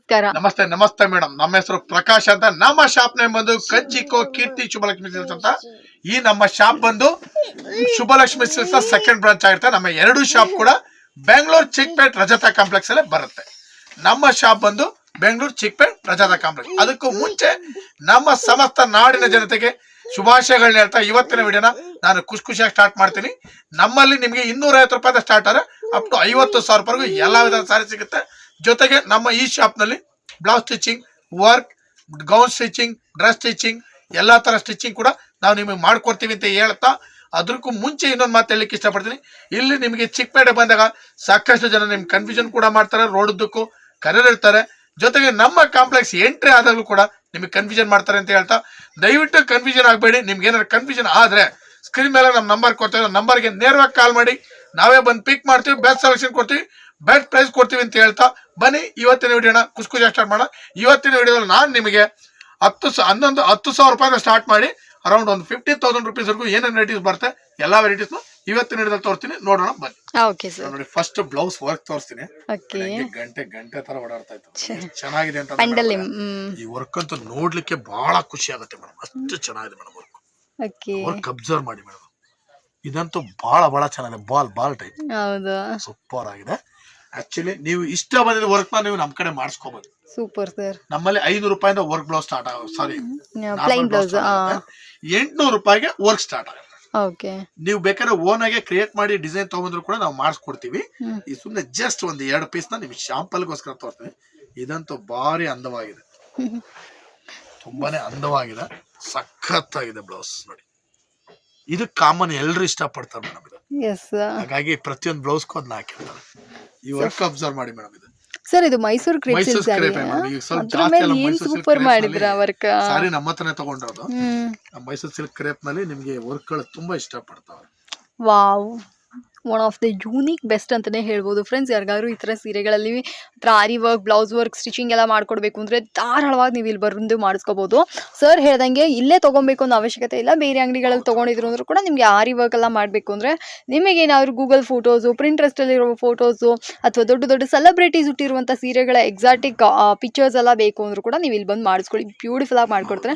ನಮಸ್ಕಾರ. ನಮಸ್ತೆ ನಮಸ್ತೆ ಮೇಡಮ್. ನಮ್ಮ ಹೆಸರು ಪ್ರಕಾಶ್ ಅಂತ. ನಮ್ಮ ಶಾಪ್ ನೇಮ್ ಬಂದು ಕಂಚಿಕೋ ಕೀರ್ತಿ ಶುಭಲಕ್ಷ್ಮಿ ಸಿಲ್ಕ್ಸ್ ಅಂತ. ಈ ನಮ್ಮ ಶಾಪ್ ಬಂದು ಶುಭಲಕ್ಷ್ಮಿ ಸಿಲ್ಕ್ಸ್ ಸೆಕೆಂಡ್ ಬ್ರಾಂಚ್ ಆಗಿರುತ್ತೆ. ನಮ್ಮ ಎರಡು ಶಾಪ್ ಕೂಡ ಬೆಂಗಳೂರು ಚಿಕ್ಕಪೇಟ್ ರಜತಾ ಕಾಂಪ್ಲೆಕ್ಸ್ ಅಲ್ಲೇ ಬರುತ್ತೆ. ನಮ್ಮ ಶಾಪ್ ಬಂದು ಬೆಂಗಳೂರು ಚಿಕ್ಕಪೇಟ್ ರಜತಾ ಕಾಂಪ್ಲೆಕ್ಸ್. ಅದಕ್ಕೂ ಮುಂಚೆ ನಮ್ಮ ಸಮಸ್ತ ನಾಡಿನ ಜನತೆಗೆ ಶುಭಾಶಯಗಳನ್ನ ಹೇಳ್ತಾ ಇವತ್ತಿನ ವಿಡಿಯೋನ ನಾನು ಖುಷಿಯಾಗಿ ಸ್ಟಾರ್ಟ್ ಮಾಡ್ತೀನಿ. ನಮ್ಮಲ್ಲಿ ನಿಮಗೆ 250 ರೂಪಾಯಿಂದ ಸ್ಟಾರ್ಟ್ ಆದರೆ ಅಪ್ ಟು 50,000 ರೂಪಾಯಿಗೂ ಎಲ್ಲಾ ವಿಧದ ಸಾರಿ ಸಿಗುತ್ತೆ. ಜೊತೆಗೆ ನಮ್ಮ ಈ ಶಾಪ್ ನಲ್ಲಿ blouse stitching, work, gown stitching, dress stitching, ಎಲ್ಲಾ ತರ ಸ್ಟಿಚಿಂಗ್ ಕೂಡ ನಾವು ನಿಮಗೆ ಮಾಡ್ಕೊಡ್ತೀವಿ ಅಂತ ಹೇಳ್ತಾ, ಅದಕ್ಕೂ ಮುಂಚೆ ಇನ್ನೊಂದು ಮಾತು ಹೇಳಲಿಕ್ಕೆ ಇಷ್ಟಪಡ್ತೀನಿ. ಇಲ್ಲಿ ನಿಮಗೆ ಚಿಕ್ಕಪೇಟೆ ಬಂದಾಗ ಸಾಕಷ್ಟು ಜನ ನಿಮ್ಗೆ ಕನ್ಫ್ಯೂಷನ್ ಕೂಡ ಮಾಡ್ತಾರೆ, ರೋಡದ್ದಕ್ಕೂ ಕರೆದಿರ್ತಾರೆ. ಜೊತೆಗೆ ನಮ್ಮ ಕಾಂಪ್ಲೆಕ್ಸ್ ಎಂಟ್ರಿ ಆದಾಗಲೂ ಕೂಡ ನಿಮಗೆ ಕನ್ಫ್ಯೂಷನ್ ಮಾಡ್ತಾರೆ ಅಂತ ಹೇಳ್ತಾ, ದಯವಿಟ್ಟು ಕನ್ಫ್ಯೂಷನ್ ಆಗಬೇಡಿ. ನಿಮ್ಗೆ ಏನಾದ್ರು ಕನ್ಫ್ಯೂಷನ್ ಆದ್ರೆ ಸ್ಕ್ರೀನ್ ಮೇಲೆ ನಮ್ಮ ನಂಬರ್ ಕೊಡ್ತೀವಿ, ನಂಬರ್ಗೆ ನೇರವಾಗಿ ಕಾಲ್ ಮಾಡಿ, ನಾವೇ ಬಂದು ಪಿಕ್ ಮಾಡ್ತೀವಿ, ಬೆಸ್ಟ್ ಸೆಲೆಕ್ಷನ್ ಕೊಡ್ತೀವಿ, ಬೆಸ್ಟ್ ಪ್ರೈಸ್ ಕೊಡ್ತೀವಿ ಅಂತ ಹೇಳ್ತಾ ಬನ್ನಿ ಇವತ್ತಿನ ವಿಡಿಯೋನ ಖುಷಿಯಾಗಿ ಸ್ಟಾರ್ಟ್ ಮಾಡೋಣ. ಇವತ್ತಿನ ವಿಡಿಯೋದಲ್ಲಿ ನಾನು ನಿಮಗೆ 10,000 ರೂಪಾಯಿನ ಸ್ಟಾರ್ಟ್ ಮಾಡಿ ಅರೌಂಡ್ ಒಂದು 50,000 ರೂಪೀಸ್ವರೆಗೂ ಏನೇನು ವೆರೈಟೀಸ್ ಬರುತ್ತೆ ಎಲ್ಲಾ ವೆರೈಟೀಸ್ ಇವತ್ತಿನ ವಿಡಿಯೋದಲ್ಲಿ ತೋರಿಸ್ತೀನಿ, ನೋಡೋಣ ಬನ್ನಿ. ನೋಡಿ, ಫಸ್ಟ್ ಬ್ಲೌಸ್ ವರ್ಕ್ ತೋರಿಸ್ತೀನಿ. ಗಂಟೆ ತರ ಓಡಾಡ್ತಾ ಇತ್ತು, ಚೆನ್ನಾಗಿದೆ ಅಂತ. ಈ ವರ್ಕ್ ಅಂತೂ ನೋಡ್ಲಿಕ್ಕೆ ಬಹಳ ಖುಷಿ ಆಗುತ್ತೆ ಮೇಡಮ್, ಅಷ್ಟು ಚೆನ್ನಾಗಿದೆ ಮೇಡಮ್ ವರ್ಕ್. ವರ್ಕ್ ಅಬ್ಸರ್ವ್ ಮಾಡಿ ಮೇಡಮ್, ಇದಂತೂ ಬಹಳ ಚೆನ್ನಾಗಿದೆ. ಬಾಲ್ ಟೈಪ್ ಸೂಪರ್ ಆಗಿದೆ. ಆಕ್ಚುಲಿ ನೀವು ಇಷ್ಟ ಬಂದಿದ್ದ ವರ್ಕ್ ನ ನೀವು ನಮ್ ಕಡೆ ಮಾಡಿಸ್ಕೋಬಹುದು. Super sir. ನಮ್ಮಲ್ಲಿ 500 ರೂಪಾಯಿಂದ ವರ್ಕ್ ಬ್ಲೌಸ್ ಸ್ಟಾರ್ಟ್ ಆಗುತ್ತೆ. ಸಾರಿ, ಪ್ಲೈನ್ ಬ್ಲೌಸ್ 800 ರೂಪಾಯಿಗೆ ವರ್ಕ್ ಸ್ಟಾರ್ಟ್ ಆಗುತ್ತೆ. ನೀವು ಬೇಕಾದ್ರೆ ಓನ್ ಆಗಿ ಕ್ರಿಯೇಟ್ ಮಾಡಿ ಡಿಸೈನ್ ತಗೊಂಡ್ರು ಕೂಡ ನಾವು ಮಾಡಿಸ್ಕೊಡ್ತೀವಿ. ಈ ಸುಮ್ಮನೆ ಜಸ್ಟ್ ಒಂದು 2 ಪೀಸ್ ನ ನಿಮ್ಗೆ ಶಾಂಪಲ್ಗೋಸ್ಕರ ತೋರಿಸ್ತೀವಿ. ಇದಂತೂ ಭಾರಿ ಅಂದವಾಗಿದೆ, ತುಂಬಾನೇ ಅಂದವಾಗಿದೆ, ಸಖತ್ತಾಗಿದೆ ಬ್ಲೌಸ್. ನೋಡಿ, ಇದು ಕಾಮನ್, ಎಲ್ರು ಇಷ್ಟಪಡ್ತಾರೆ ಮೇಡಮ್ ಇದು. ಹಾಗಾಗಿ ಪ್ರತಿಯೊಂದು ಬ್ಲೌಸ್ ಅದನ್ನ ಹಾಕಿರ್ತಾರೆ. ಈ ವರ್ಕ್ ಅಬ್ಸರ್ವ್ ಮಾಡಿ ಮೇಡಮ್. ಇದು ಸರ್, ಇದು ಮೈಸೂರು ಕ್ರೇಪ್ ಸಿಲ್ಕ್ ಸೂಪರ್ ಮಾಡಿದ್ರ ವರ್ಕ್. ಸಾರಿ ನಮ್ಮ ಹತ್ರನೇ ತಗೊಂಡಿರೋದು. ಮೈಸೂರು ಸಿಲ್ಕ್ ಕ್ರೇಪ್ ನಲ್ಲಿ ನಿಮ್ಗೆ ವರ್ಕ್ ಗಳು ತುಂಬಾ ಇಷ್ಟಪಡ್ತಾವೆ. Wow, one of the unique best ಅಂತಾನೆ ಹೇಳ್ಬೋದು ಫ್ರೆಂಡ್ಸ್. ಯಾರಿಗಾದ್ರು ಈ ಥರ ಸೀರೆಗಳಲ್ಲಿ ಆರಿ ವರ್ಕ್, ಬ್ಲೌಸ್ ವರ್ಕ್, ಸ್ಟಿಚಿಂಗ್ ಎಲ್ಲ ಮಾಡ್ಕೊಡ್ಬೇಕು ಅಂದರೆ ಧಾರಾಳವಾಗಿ ನೀವು ಇಲ್ಲಿ ಬಂದು ಮಾಡಿಸ್ಕೋಬೋದು. ಸರ್ ಹೇಳ್ದಂಗೆ ಇಲ್ಲೇ ತೊಗೊಬೇಕು ಅನ್ನೋ ಅವಶ್ಯಕತೆ ಇಲ್ಲ. ಬೇರೆ ಅಂಗಡಿಗಳಲ್ಲಿ ತೊಗೊಂಡಿದ್ರು ಅಂದ್ರೂ ಕೂಡ ನಿಮಗೆ ಆರಿ ವರ್ಕ್ ಎಲ್ಲ ಮಾಡಬೇಕು ಅಂದರೆ ನಿಮಗೆ ಏನಾದ್ರು ಗೂಗಲ್ ಫೋಟೋಸು, ಪ್ರಿಂಟ್ರೆಸ್ಟಲ್ಲಿರೋ ಫೋಟೋಸು, ಅಥವಾ ದೊಡ್ಡ ಸೆಲೆಬ್ರಿಟೀಸ್ ಹುಟ್ಟಿರುವಂಥ ಸೀರೆಗಳ ಎಕ್ಸಾಟಿಕ್ ಪಿಕ್ಚರ್ಸ್ ಎಲ್ಲ ಬೇಕು ಅಂದ್ರೂ ಕೂಡ ನೀವು ಇಲ್ಲಿ ಬಂದು ಮಾಡಿಸ್ಕೊಳ್ಳಿ. ಬ್ಯೂಟಿಫುಲ್ ಆಗಿ ಮಾಡ್ಕೊಡ್ತಾರೆ.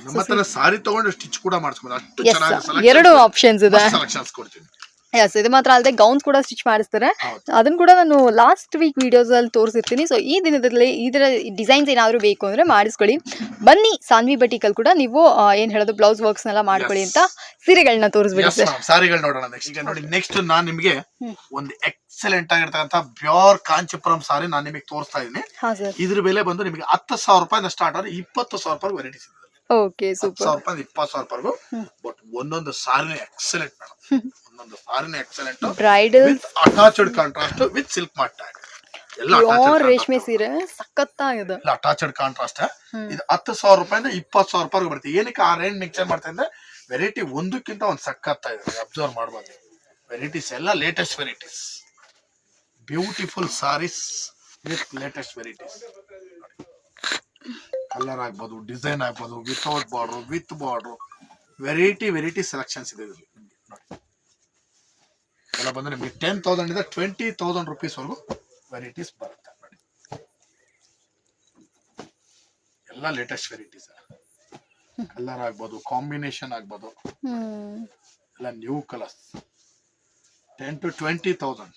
ಎರಡು ಆಪ್ಷನ್ಸ್ ಇದೆ. ಎಸ್, ಇದು ಮಾತ್ರ ಅಲ್ಲದೆ ಗೌನ್ಸ್ ಕೂಡ ಸ್ಟಿಚ್ ಮಾಡಿಸ್ತಾರೆ. ಅದನ್ನು ಕೂಡ ನಾನು ಲಾಸ್ಟ್ ವೀಕ್ ವಿಡಿಯೋಸ್ ಅಲ್ಲಿ ತೋರಿಸಿರ್ತೀನಿ. ಸೊ ಈ ದಿನದಲ್ಲಿ ಇದರ ಡಿಸೈನ್ಸ್ ಏನಾದ್ರು ಬೇಕು ಅಂದ್ರೆ ಮಾಡಿಸ್ಕೊಳ್ಳಿ. ಬನ್ನಿ, ಸಾನ್ವಿ ಬಟಿಕಲ್ ಕೂಡ ನೀವು ಏನ್ ಹೇಳೋದು ಬ್ಲೌಸ್ ವರ್ಕ್ಸ್ ನೆಲ್ಲ ಮಾಡ್ಕೊಳ್ಳಿ ಅಂತ ಸೀರೆಗಳನ್ನ ತೋರಿಸ್ಬಿಡಿ ಸರ್. ಸಾರಿಗಳು ನೋಡೋಣ ನೋಡಿ. ನೆಕ್ಸ್ಟ್ ನಾನು ನಿಮಗೆ ಒಂದು ಎಕ್ಸಲೆಂಟ್ ಆಗಿರ್ತಕ್ಕಂಥ ಪ್ಯೂರ್ ಕಾಂಚಿಪುರಂ ಸಾರಿ ನಾನು ನಿಮಗೆ ತೋರಿಸ್ತಾ ಇದ್ದೀನಿ. ಇದ್ರ ಬೆಲೆ ಬಂದು ನಿಮಗೆ 10,000 ರೂಪಾಯಿಂದ ಸ್ಟಾರ್ಟ್ ಆದ್ರೆ 20,000 ರೂಪಾಯಿ ವೆರೈಟೀಸ್ ಇದೆ. Okay, super. 20,000 ರೂಪಾಯಿಗೂ ಬಟ್ ಒಂದೊಂದು ಸಾರಿನೇ ಎಕ್ಸಲೆಂಟ್ ಮೇಡಮ್. ಒಂದೊಂದು ಸಾರಿನೇ excellent. Bridal attached contrast with silk mat ಎಲ್ಲ ರೇಷ್ಮೆ ಸೀರೆ ಸಖತ್ತಾಗಿದೆ. Attached contrast. ಇದು 10,000 ರೂಪಾಯಿಂದ 20,000 ರೂಪಾಯಿಗೂ ಬರುತ್ತೆ. ಏನಕ್ಕೆ ಆ ರೇಂಜ್ ಮಿಕ್ಸರ್ ಮಾಡ್ತಾ ಇದ್ರೆ ವೆರೈಟಿ ಒಂದಕ್ಕಿಂತ ಒಂದು ಸಖತ್ತಾ ಇದೆ. ಅಬ್ಸರ್ವ್ ಮಾಡಬಹುದು. ವೆರೈಟೀಸ್ ಎಲ್ಲ latest varieties, beautiful saris with latest varieties. Colour ಆಗ್ಬೋದು, ಡಿಸೈನ್ ಆಗ್ಬೋದು, without border, with border, variety selections ಇದೆ. ಎಲ್ಲ ಬಂದ್ರೆ ನಿಮಗೆ 10,000 ಇಂದ 20,000 ರೂಪೀಸ್ ವರೆಗೂ ವೆರೈಟೀಸ್ ಬರುತ್ತೆ ನೋಡಿ. ಎಲ್ಲ ಲೇಟೆಸ್ಟ್ ವೆರೈಟೀಸ್. ಕಲರ್ ಆಗ್ಬೋದು, ಕಾಂಬಿನೇಷನ್ ಆಗ್ಬೋದು, ಎಲ್ಲ new colours. 10,000 to 20,000.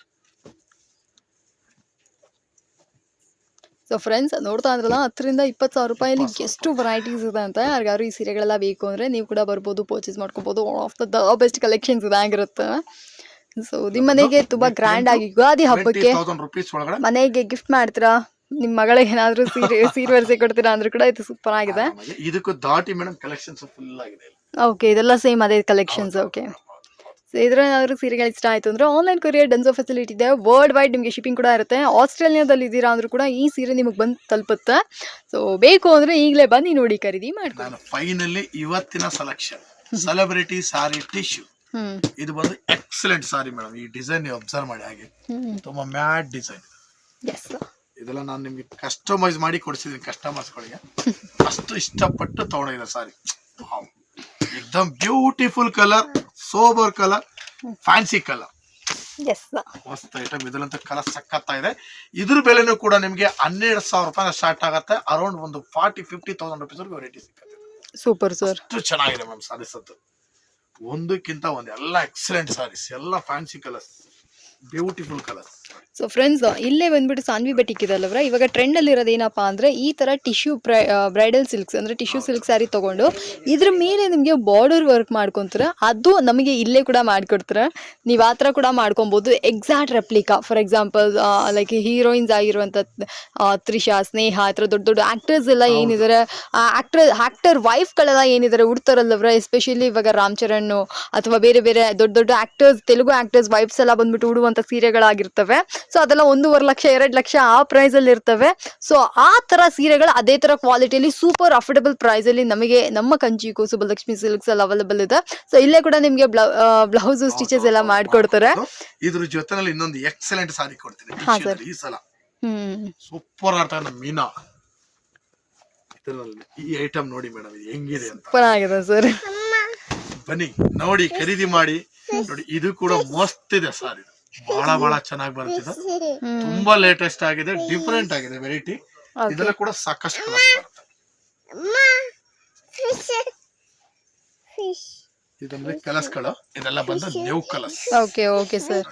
So friends, ನೋಡ್ತಾ ಇದ್ರಲ್ಲ 10,000 to 20,000 ರೂಪಾಯಲ್ಲಿ ಎಷ್ಟು ವೆರೈಟೀಸ್ ಇದೆ ಅಂತ. ಯಾರಿಗಾದ್ರು ಈ ಸೀರೆಗಳೆಲ್ಲ ಬೇಕು ಅಂದರೆ ನೀವು ಕೂಡ ಬರ್ಬೋದು, ಪರ್ಚೇಸ್ ಮಾಡ್ಕೋಬೋದು. One of the best collections ಇದಾಗಿರುತ್ತೆ. ಸೊ ನಿಮ್ಮ ಮನೆಗೆ ತುಂಬಾ ಗ್ರ್ಯಾಂಡ್ ಆಗಿ ಯುಗಾದಿ ಹಬ್ಬಕ್ಕೆ ಮನೆಗೆ ಗಿಫ್ಟ್ ಮಾಡ್ತೀರಾ, ನಿಮ್ಮ ಮಗಳಿಗೆ ಏನಾದ್ರು ಸೀರೆ ಒರೆಸಿ ಕೊಡ್ತೀರಾ ಅಂದ್ರೂ ಕೂಡ ಇದು ಸೂಪರ್ ಆಗಿದೆ. ಇದಕ್ಕೂ ದಾಟಿ ಮೇಡಮ್ ಕಲೆಕ್ಷನ್ಸ್ ಫುಲ್ ಆಗಿದೆ. ಓಕೆ, ಇದೆಲ್ಲ ಸೇಮ್ ಅದೇ ಕಲೆಕ್ಷನ್ಸ್. ಓಕೆ, ಇದ್ರೇನಾದ್ರೂ ಸೀರೆಗಳು ಇಷ್ಟ ಆಯ್ತು ಅಂದ್ರೆ ಆನ್ಲೈನ್ ಕೊರಿಯರ್ ಡನ್ಸೋ ಫೆಸಿಲಿಟಿ ಇದೆ. ವರ್ಲ್ಡ್ ವೈಡ್ ನಿಮಗೆ ಶಿಪ್ಪಿಂಗ್ ಕೂಡ ಇರುತ್ತೆ. ಆಸ್ಟ್ರೇಲಿಯಾದಲ್ಲಿ ಇದ್ದೀರಾ ಅಂದ್ರೂ ಕೂಡ ಈ ಸೀರೆ ನಿಮಗೆ ಬಂದು ತಲುಪುತ್ತೆ. ಸೊ ಬೇಕು ಅಂದ್ರೆ ಈಗಲೇ ಬನ್ನಿ, ನೋಡಿ, ಖರೀದಿ ಮಾಡಿ. ಫೈನಲಿ ಇವತ್ತಿನ ಸೆಲೆಕ್ಷನ್ ಸೆಲೆಬ್ರಿಟಿ ಸಾರಿ ಟಿಶ್ಯೂ. ಇದು ಬಂದು ಎಕ್ಸಲೆಂಟ್ ಸಾರಿ ಮೇಡಮ್. ಈ ಡಿಸೈನ್ ನೀವು ಅಬ್ಸರ್ವ್ ಮಾಡಿ, ಹಾಗೆ ತುಂಬಾ ಮ್ಯಾಟ್ ಡಿಸೈನ್. ಇದೆಲ್ಲ ನಾನು ನಿಮ್ಗೆ ಕಸ್ಟಮೈಸ್ ಮಾಡಿ ಕೊಡಿಸಿದೀನಿ ಕಸ್ಟಮರ್ಸ್ಗಳಿಗೆ. ಅಷ್ಟು ಇಷ್ಟಪಟ್ಟು ತಗೊಂಡಿದ್ದಾರೆ ಸಾರಿ. एकदम beautiful colour, sober colour, fancy colour. Yes ಮಸ್ತ್ ಐಟಮ್ ಇದ್ರಂತ ಕಲರ್ ಸಕ್ಕತ್ತಾ ಇದೆ. ಇದ್ರ ಬೆಲೆನೂ ಕೂಡ ನಿಮ್ಗೆ 12,000 ರೂಪಾಯಿ ಸ್ಟಾರ್ಟ್ ಆಗುತ್ತೆ. ಅರೌಂಡ್ ಒಂದು 40-50,000 ರುಪೀಸ್ ವೆರೈಟಿ ಸಿಗುತ್ತೆ. Super sir. ಅಷ್ಟು ಚೆನ್ನಾಗಿದೆ ಮ್ಯಾಮ್ ಸಾರೀಸ್ ಅಂತೂ. ಒಂದಕ್ಕಿಂತ ಒಂದು ಎಲ್ಲ ಎಕ್ಸಲೆಂಟ್ ಸಾರೀಸ್, ಎಲ್ಲ fancy colours, beautiful colours. So friends, ಇಲ್ಲೇ ಬಂದ್ಬಿಟ್ಟು ಸಾನ್ವಿ ಬಟಿಕ್ ಇದಲ್ಲವ್ರ, ಇವಾಗ ಟ್ರೆಂಡಲ್ಲಿ ಇರೋದು ಏನಪ್ಪ ಅಂದರೆ ಈ ಥರ ಟಿಶ್ಯೂ ಬ್ರೈಡಲ್ ಸಿಲ್ಕ್ಸ್ ಅಂದರೆ ಟಿಶ್ಯೂ ಸಿಲ್ಕ್ ಸ್ಯಾರಿ ತೊಗೊಂಡು ಇದ್ರ ಮೇಲೆ ನಿಮಗೆ ಬಾರ್ಡರ್ ವರ್ಕ್ ಮಾಡ್ಕೊತಾರೆ. ಅದು ನಮಗೆ ಇಲ್ಲೇ ಕೂಡ ಮಾಡಿಕೊಡ್ತಾರೆ. ನೀವು ಆ ಥರ ಕೂಡ ಮಾಡ್ಕೊಬೋದು. Exact replica, for example like heroines ಆಗಿರುವಂಥ ತ್ರಿಷಾ, ಸ್ನೇಹ, ಆ ಥರ ದೊಡ್ಡ ದೊಡ್ಡ ಆ್ಯಕ್ಟರ್ಸ್ ಎಲ್ಲ ಏನಿದ್ದಾರೆ, ಆ್ಯಕ್ಟರ್ ವೈಫ್ಗಳೆಲ್ಲ ಏನಿದ್ದಾರೆ ಉಡ್ತಾರಲ್ಲವ್ರ, ಎಸ್ಪೆಷಲಿ ಇವಾಗ ರಾಮ್ ಚರಣ್ ಅಥವಾ ಬೇರೆ ಬೇರೆ ದೊಡ್ಡ ದೊಡ್ಡ ಆ್ಯಕ್ಟರ್ಸ್, ತೆಲುಗು ಆ್ಯಕ್ಟರ್ಸ್ ವೈಫ್ಸ್ ಎಲ್ಲ ಬಂದ್ಬಿಟ್ಟು ಉಡುವಂಥ ಸೀರೆಗಳಾಗಿರ್ತವೆ. ಸೊ ಅದೆಲ್ಲ 1.5 ಲಕ್ಷ 2 ಲಕ್ಷ ಆ ಪ್ರೈಸಲ್ಲಿ ಇರ್ತವೆ. ಸೊ ಆ ಥರ ಸೀರೆಗಳು ಅದೇ ಥರ ಕ್ವಾಲಿಟಿಯಲ್ಲಿ ಸೂಪರ್ ಅಫೋರ್ಡಬಲ್ ಪ್ರೈಸಲ್ಲಿ ನಮಗೆ ನಮ್ಮ ಕಂಚಿಗೂ ಸುಬ್ಬಲಕ್ಷ್ಮಿ ಸಿಲ್ಕ್ಸ್ ಅಲ್ಲಿ ಅವೈಲೇಬಲ್ ಇದೆ. ಸೊ ಇಲ್ಲೇ ಕೂಡ ನಿಮಗೆ ಬ್ಲೌಸ್ ಸ್ಟಿಚಸ್ ಎಲ್ಲ ಮಾಡ್ಕೊಡ್ತಾರೆ. ಇದ್ರ ಜೊತೆನಲ್ಲಿ ಇನ್ನೊಂದು ಎಕ್ಸಲೆಂಟ್ ಸಾರಿ ಕೊಡ್ತೀನಿ ಹಾ ಸರ್. ಈ ಸಲ. ಸೂಪರ್ ಆರ್ಟ್ ನಮ್ಮ ಮೀನಾ. ಇದರಲ್ಲಿ ಈ ಐಟಮ್ ನೋಡಿ ಮೇಡಮ್, ಇದು ಹೆಂಗಿದೆ ಅಂತ. ಸೂಪರ್ ಆಗಿದೆ ಸರ್. ಬನ್ನಿ ನೋಡಿ, ಖರೀದಿ ಮಾಡಿ ನೋಡಿ. ಇದು ಕೂಡ ಮಸ್ತ್ ಇದೆ ಸಾರಿ, ಬಹಳ ಚೆನ್ನಾಗಿ ಬರ್ತಿದೆ. ತುಂಬಾ ಲೇಟೆಸ್ಟ್ ಆಗಿದೆ, ಡಿಫರೆಂಟ್ ಆಗಿದೆ ವೆರೈಟಿ. ಇದೆಲ್ಲ ಕೂಡ ಸಾಕಷ್ಟು ಕಲರ್ಸ್ ಬರುತ್ತೆ. ಇದರಲ್ಲಿ ಕಲರ್ಸ್ಗಳು ಇದೆಲ್ಲ ಬಂದು new colours. Okay sir.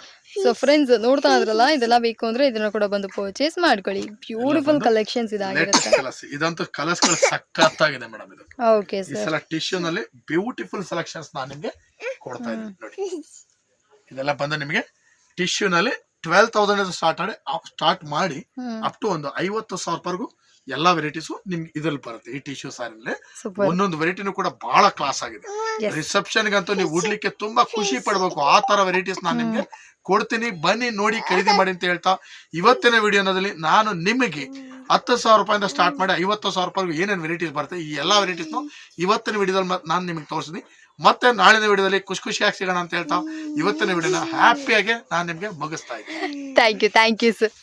So friends, ನೋಡ್ತಾ ಇದ್ರಲ್ಲ, ಇದೆಲ್ಲ ಬೇಕು ಅಂದ್ರೆ ಇದನ್ನ ಕೂಡ ಬಂದು ಪರ್ಚೇಸ್ ಮಾಡ್ಕೊಳ್ಳಿ. ಬ್ಯೂಟಿಫುಲ್ ಕಲೆಕ್ಷನ್ಸ್ ಇದಾಗಿರುತ್ತೆ. ಇದಂತೂ ಕಲರ್ಸ್ಗಳು ಸಖತ್ತಾಗಿದೆ ಮೇಡಮ್. ಇದು ಓಕೆ ಈ ಸರ್. ಸಲ ಟಿಶ್ಯೂ ನಲ್ಲಿ ಬ್ಯೂಟಿಫುಲ್ ಸೆಲೆಕ್ಷನ್ಸ್ ನಾನು ನಿಮ್ಗೆ ಕೊಡ್ತಾ ಇದ್ದೀನಿ ನೋಡಿ. ಇದೆಲ್ಲ ಬಂದು ನಿಮಗೆ ಟಿಶ್ಯೂ ನಲ್ಲಿ 12,000 ಸ್ಟಾರ್ಟ್ ಮಾಡಿ ಅಪ್ ಟು ಒಂದು 50,000 ರೂಪಾಯಿಗೂ ಎಲ್ಲಾ ವೆರೈಟೀಸು ನಿಮ್ಗೆ ಇದ್ರಲ್ಲಿ ಬರುತ್ತೆ. ಈ ಟಿಶ್ಯೂ ಸಾರಿನಲ್ಲಿ ಒಂದೊಂದು ವೆರೈಟಿನೂ ಕೂಡ ಬಹಳ ಕ್ಲಾಸ್ ಆಗಿದೆ. ರಿಸೆಪ್ಷನ್ ಗಂತೂ ನೀವು ಉಡ್ಲಿಕ್ಕೆ ತುಂಬಾ ಖುಷಿ ಪಡ್ಬೇಕು. ಆ ತರ ವೆರೈಟೀಸ್ ನಾನು ನಿಮ್ಗೆ ಕೊಡ್ತೀನಿ. ಬನ್ನಿ ನೋಡಿ, ಖರೀದಿ ಮಾಡಿ ಅಂತ ಹೇಳ್ತಾ ಇವತ್ತಿನ ವಿಡಿಯೋನಲ್ಲಿ ನಾನು ನಿಮಗೆ 10,000 ರೂಪಾಯಿಂದ ಸ್ಟಾರ್ಟ್ ಮಾಡಿ 50,000 ರೂಪಾಯಿಗೂ ಏನೇನು ವೆರೈಟೀಸ್ ಬರುತ್ತೆ ಈ ಎಲ್ಲಾ ವೆರೈಟೀಸ್ನು ಇವತ್ತಿನ ವಿಡಿಯೋದಲ್ಲಿ ನಾನು ನಿಮಗೆ ತೋರಿಸ್ತೀನಿ. ಮತ್ತೆ ನಾಳಿನ ವಿಡಿಯೋದಲ್ಲಿ ಖುಷಿಯಾಗಿ ಸಿಗೋಣ ಅಂತ ಹೇಳ್ತಾ ಇವತ್ತಿನ ವಿಡಿಯೋನ ಹ್ಯಾಪಿಯಾಗಿ ನಾನು ನಿಮ್ಗೆ ಮುಗಿಸ್ತಾ ಇದ್ದೀನಿ. Thank you sir.